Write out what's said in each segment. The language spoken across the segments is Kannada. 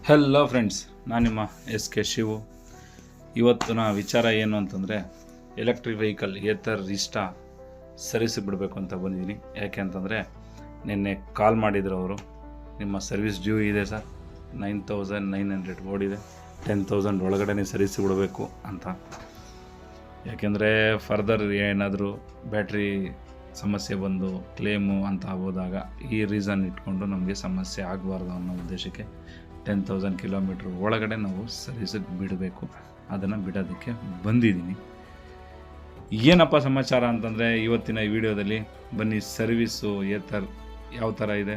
ಹೆಲೋ ಫ್ರೆಂಡ್ಸ್, ನಾನು ನಿಮ್ಮ ಎಸ್ ಕೆ ಶಿವು. ಇವತ್ತಿನ ವಿಚಾರ ಏನು ಅಂತಂದರೆ, ಎಲೆಕ್ಟ್ರಿಕ್ ವೆಹಿಕಲ್ ಏತರ್ ಇಷ್ಟ ಸರ್ವಿಸ್ ಬಿಡಬೇಕು ಅಂತ ಬಂದಿದ್ದೀನಿ. ಯಾಕೆ ಅಂತಂದರೆ ನಿನ್ನೆ ಕಾಲ್ ಮಾಡಿದ್ರು ಅವರು, ನಿಮ್ಮ ಸರ್ವಿಸ್ ಡ್ಯೂ ಇದೆ ಸರ್, 9,900 ಓಡಿದೆ, 10,000 ಒಳಗಡೆ ಸರ್ವಿಸ್ ಬಿಡಬೇಕು ಅಂತ. ಯಾಕೆಂದರೆ ಫರ್ದರ್ ಏನಾದರೂ ಬ್ಯಾಟ್ರಿ ಸಮಸ್ಯೆ ಬಂದು ಕ್ಲೇಮು ಅಂತ ಹೋದಾಗ ಈ ರೀಸನ್ ಇಟ್ಕೊಂಡು ನಮಗೆ ಸಮಸ್ಯೆ ಆಗಬಾರ್ದು ಅನ್ನೋ ಉದ್ದೇಶಕ್ಕೆ 10,000 ಕಿಲೋಮೀಟ್ರ್ ಒಳಗಡೆ ನಾವು ಸರ್ವಿಸಿಗೆ ಬಿಡಬೇಕು. ಅದನ್ನು ಬಿಡೋದಕ್ಕೆ ಬಂದಿದ್ದೀನಿ. ಏನಪ್ಪ ಸಮಾಚಾರ ಅಂತಂದರೆ, ಇವತ್ತಿನ ಈ ವಿಡಿಯೋದಲ್ಲಿ ಬನ್ನಿ ಸರ್ವಿಸ್ಸು ಯಾವ ಥರ ಇದೆ,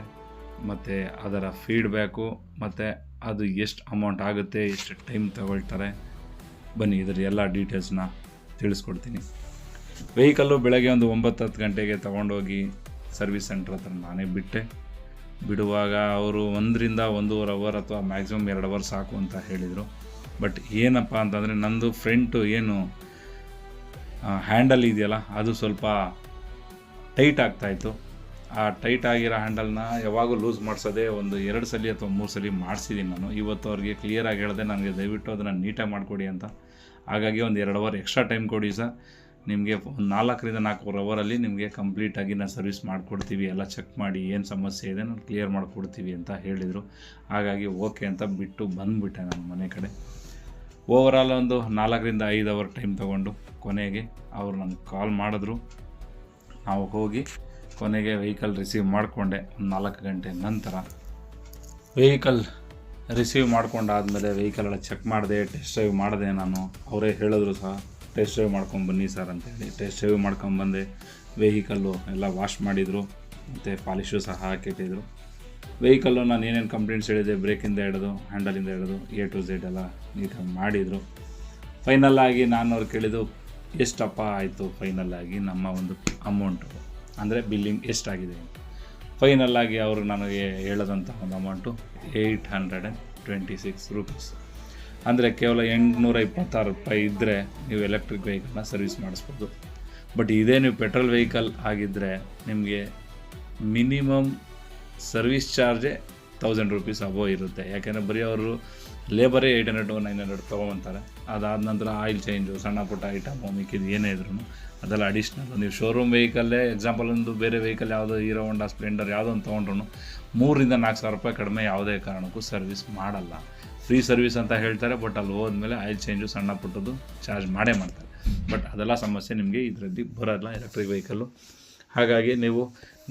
ಮತ್ತು ಅದರ ಫೀಡ್ಬ್ಯಾಕು, ಮತ್ತು ಅದು ಎಷ್ಟು ಅಮೌಂಟ್ ಆಗುತ್ತೆ, ಎಷ್ಟು ಟೈಮ್ ತಗೊಳ್ತಾರೆ, ಬನ್ನಿ ಇದರ ಎಲ್ಲ ಡೀಟೇಲ್ಸ್ನ ತಿಳಿಸ್ಕೊಡ್ತೀನಿ. ವೆಹಿಕಲ್ಲು ಬೆಳಗ್ಗೆ ಒಂದು 9-10 ಗಂಟೆಗೆ ತೊಗೊಂಡೋಗಿ ಸರ್ವಿಸ್ ಸೆಂಟ್ರ್ ಹತ್ರ ನಾನೇ ಬಿಡುವಾಗ ಅವರು 1ರಿಂದ 1.5 ಅವರ್ ಅಥವಾ ಮ್ಯಾಕ್ಸಿಮಮ್ 2 ಅವರ್ ಸಾಕು ಅಂತ ಹೇಳಿದರು. ಬಟ್ ಏನಪ್ಪ ಅಂತಂದರೆ, ನಂದು ಫ್ರಂಟು ಏನು ಹ್ಯಾಂಡಲ್ ಇದೆಯಲ್ಲ, ಅದು ಸ್ವಲ್ಪ ಟೈಟ್ ಆಗ್ತಾಯಿತ್ತು. ಆ ಟೈಟ್ ಆಗಿರೋ ಹ್ಯಾಂಡಲ್ನ ಯಾವಾಗೂ ಲೂಸ್ ಮಾಡಿಸೋದೆ ಒಂದು 2 ಸಲ ಅಥವಾ 3 ಸಲ ಮಾಡಿಸಿದ್ದೀನಿ ನಾನು. ಇವತ್ತು ಅವ್ರಿಗೆ ಕ್ಲಿಯರಾಗಿ ಹೇಳಿದೆ, ನನಗೆ ದಯವಿಟ್ಟು ಅದನ್ನು ನೀಟಾಗಿ ಮಾಡಿಕೊಡಿ ಅಂತ. ಹಾಗಾಗಿ ಒಂದು 2 ಅವರ್ ಎಕ್ಸ್ಟ್ರಾ ಟೈಮ್ ಕೊಡಿ ಸರ್, ನಿಮಗೆ ಒಂದು 4ರಿಂದ 4 ಅವರಲ್ಲಿ ನಿಮಗೆ ಕಂಪ್ಲೀಟಾಗಿ ನಾವು ಸರ್ವಿಸ್ ಮಾಡಿಕೊಡ್ತೀವಿ, ಎಲ್ಲ ಚೆಕ್ ಮಾಡಿ ಏನು ಸಮಸ್ಯೆ ಇದೆ ನಾವು ಕ್ಲಿಯರ್ ಮಾಡಿಕೊಡ್ತೀವಿ ಅಂತ ಹೇಳಿದರು. ಹಾಗಾಗಿ ಓಕೆ ಅಂತ ಬಿಟ್ಟು ಬಂದುಬಿಟ್ಟೆ ನಾನು ಮನೆ ಕಡೆ. ಓವರಾಲ್ ಒಂದು 4ರಿಂದ 5 ಅವರ್ ಟೈಮ್ ತೊಗೊಂಡು ಕೊನೆಗೆ ಅವರು ನನಗೆ ಕಾಲ್ ಮಾಡಿದ್ರು. ನಾವು ಹೋಗಿ ಕೊನೆಗೆ ವೆಹಿಕಲ್ ರಿಸೀವ್ ಮಾಡಿಕೊಂಡೆ. ಒಂದು 4 ಗಂಟೆ ನಂತರ ವೆಹಿಕಲ್ ರಿಸೀವ್ ಮಾಡ್ಕೊಂಡಾದಮೇಲೆ ವೆಹಿಕಲೆಲ್ಲ ಚೆಕ್ ಮಾಡಿದೆ, ಟೆಸ್ಟ್ ಡ್ರೈವ್ ಮಾಡಿದೆ ನಾನು. ಅವರೇ ಹೇಳಿದ್ರು ಸಹ, ಟೆಸ್ಟ್ ಡ್ರೈವ್ ಮಾಡ್ಕೊಂಬನ್ನಿ ಸರ್ ಅಂತೇಳಿ. ಟೆಸ್ಟ್ ಡ್ರೈವ್ ಮಾಡ್ಕೊಂಬಂದೆ. ವೆಹಿಕಲ್ಲು ಎಲ್ಲ ವಾಶ್ ಮಾಡಿದರು, ಮತ್ತು ಪಾಲಿಶು ಸಹ ಹಾಕಿಟ್ಟಿದ್ರು. ವೆಹಿಕಲ್ಲು ನಾನು ಏನೇನು ಕಂಪ್ಲೇಂಟ್ಸ್ ಹೇಳಿದೆ, ಬ್ರೇಕಿಂದ ಹಿಡಿದು ಹ್ಯಾಂಡಲಿಂದ ಹಿಡಿದು A to Z ಎಲ್ಲ ನೀಟಾಗಿ ಮಾಡಿದರು. ಫೈನಲ್ಲಾಗಿ ನಾನು ಅವ್ರು ಕೇಳಿದ್ದು, ಎಷ್ಟಪ್ಪ ಆಯಿತು ಫೈನಲ್ಲಾಗಿ ನಮ್ಮ ಒಂದು ಅಮೌಂಟು, ಅಂದರೆ ಬಿಲ್ಲಿಂಗ್ ಎಷ್ಟಾಗಿದೆ. ಫೈನಲ್ಲಾಗಿ ಅವರು ನನಗೆ ಹೇಳೋದಂಥ ಒಂದು ಅಮೌಂಟು 826 ರೂಪೀಸ್. ಅಂದರೆ ಕೇವಲ 826 ರೂಪಾಯಿ ಇದ್ದರೆ ನೀವು ಎಲೆಕ್ಟ್ರಿಕ್ ವೆಹಿಕಲ್ನ ಸರ್ವಿಸ್ ಮಾಡಿಸ್ಬೋದು. ಬಟ್ ಇದೇ ನೀವು ಪೆಟ್ರೋಲ್ ವೆಹಿಕಲ್ ಆಗಿದ್ದರೆ ನಿಮಗೆ ಮಿನಿಮಮ್ ಸರ್ವಿಸ್ ಚಾರ್ಜೇ 1000 ರೂಪೀಸ್ ಅಬೋವ್ ಇರುತ್ತೆ. ಯಾಕೆಂದರೆ ಬರೀ ಅವರು ಲೇಬರೇ 800-900 ತೊಗೊಳ್ತಾರೆ. ಅದಾದ ನಂತರ ಆಯಿಲ್ ಚೇಂಜು, ಸಣ್ಣ ಪುಟ್ಟ ಐಟಮು ಮಿಕ್ಕಿದ್ದು ಏನೇ ಇದ್ರೂ ಅದೆಲ್ಲ ಅಡಿಷ್ನಲ್. ನೀವು ಶೋರೂಮ್ ವೆಹಿಕಲ್ಲೇ ಎಕ್ಸಾಂಪಲ್ ಒಂದು ಬೇರೆ ವೆಹಿಕಲ್ ಯಾವುದೋ ಹೀರೋ ಹೋಂಡಾ ಸ್ಪ್ಲೆಂಡರ್ ಯಾವುದೋ ಒಂದು ತೊಗೊಂಡ್ರು 3,000-4,000 ರೂಪಾಯಿ ಕಡಿಮೆ ಯಾವುದೇ ಕಾರಣಕ್ಕೂ ಸರ್ವಿಸ್ ಮಾಡಲ್ಲ. ಫ್ರೀ ಸರ್ವಿಸ್ ಅಂತ ಹೇಳ್ತಾರೆ, ಬಟ್ ಅಲ್ಲಿ ಹೋದ್ಮೇಲೆ ಆಯಿಲ್ ಚೇಂಜು ಸಣ್ಣ ಪುಟ್ಟದ್ದು ಚಾರ್ಜ್ ಮಾಡೇ ಮಾಡ್ತಾರೆ. ಬಟ್ ಅದೆಲ್ಲ ಸಮಸ್ಯೆ ನಿಮಗೆ ಇದರಲ್ಲಿ ಬರೋಲ್ಲ ಎಲೆಕ್ಟ್ರಿಕ್ ವೆಹಿಕಲ್ಲು. ಹಾಗಾಗಿ ನೀವು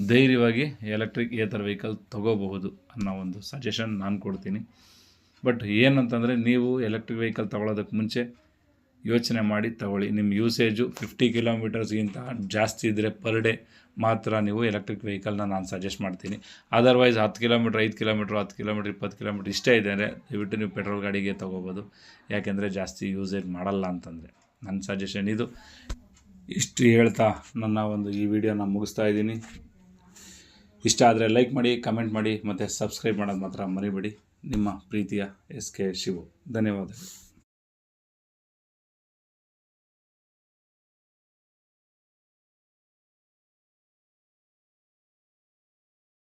ಧೈರ್ಯವಾಗಿ ಎಲೆಕ್ಟ್ರಿಕ್ ವೆಹಿಕಲ್ ತೊಗೋಬಹುದು ಅನ್ನೋ ಒಂದು ಸಜೆಷನ್ ನಾನು ಕೊಡ್ತೀನಿ. ಬಟ್ ಏನಂತಂದರೆ, ನೀವು ಎಲೆಕ್ಟ್ರಿಕ್ ವೆಹಿಕಲ್ ತೊಗೊಳೋದಕ್ಕೆ ಮುಂಚೆ ಯೋಚನೆ ಮಾಡಿ ತಗೊಳ್ಳಿ. ನಿಮ್ಮ ಯೂಸೇಜು 50 ಕಿಲೋಮೀಟರ್ಸ್ಗಿಂತ ಜಾಸ್ತಿ ಇದ್ದರೆ ಪರ್ ಡೇ ಮಾತ್ರ ನೀವು ಎಲೆಕ್ಟ್ರಿಕ್ ವೆಹಿಕಲ್ನ ನಾನು ಸಜೆಸ್ಟ್ ಮಾಡ್ತೀನಿ. Otherwise 10 kilometre, 5 kilometre, 10 kilometre, 20 kilometre ಇಷ್ಟೇ ಇದೆ ಅಂದರೆ ದಯವಿಟ್ಟು ನೀವು ಪೆಟ್ರೋಲ್ ಗಾಡಿಗೆ ತೊಗೋಬೋದು. ಯಾಕೆಂದರೆ ಜಾಸ್ತಿ ಯೂಸೇಜ್ ಮಾಡಲ್ಲ ಅಂತಂದರೆ ನನ್ನ ಸಜೆಷನ್ ಇದು. ಇಷ್ಟು ಹೇಳ್ತಾ ನನ್ನ ಒಂದು ಈ ವಿಡಿಯೋನ ಮುಗಿಸ್ತಾ ಇದ್ದೀನಿ. ಇಷ್ಟ ಆದರೆ ಲೈಕ್ ಮಾಡಿ, ಕಮೆಂಟ್ ಮಾಡಿ, ಮತ್ತು ಸಬ್ಸ್ಕ್ರೈಬ್ ಮಾಡೋದು ಮಾತ್ರ ಮರಿಬೇಡಿ. ನಿಮ್ಮ ಪ್ರೀತಿಯ ಎಸ್ ಕೆ ಶಿವು. ಧನ್ಯವಾದಗಳು.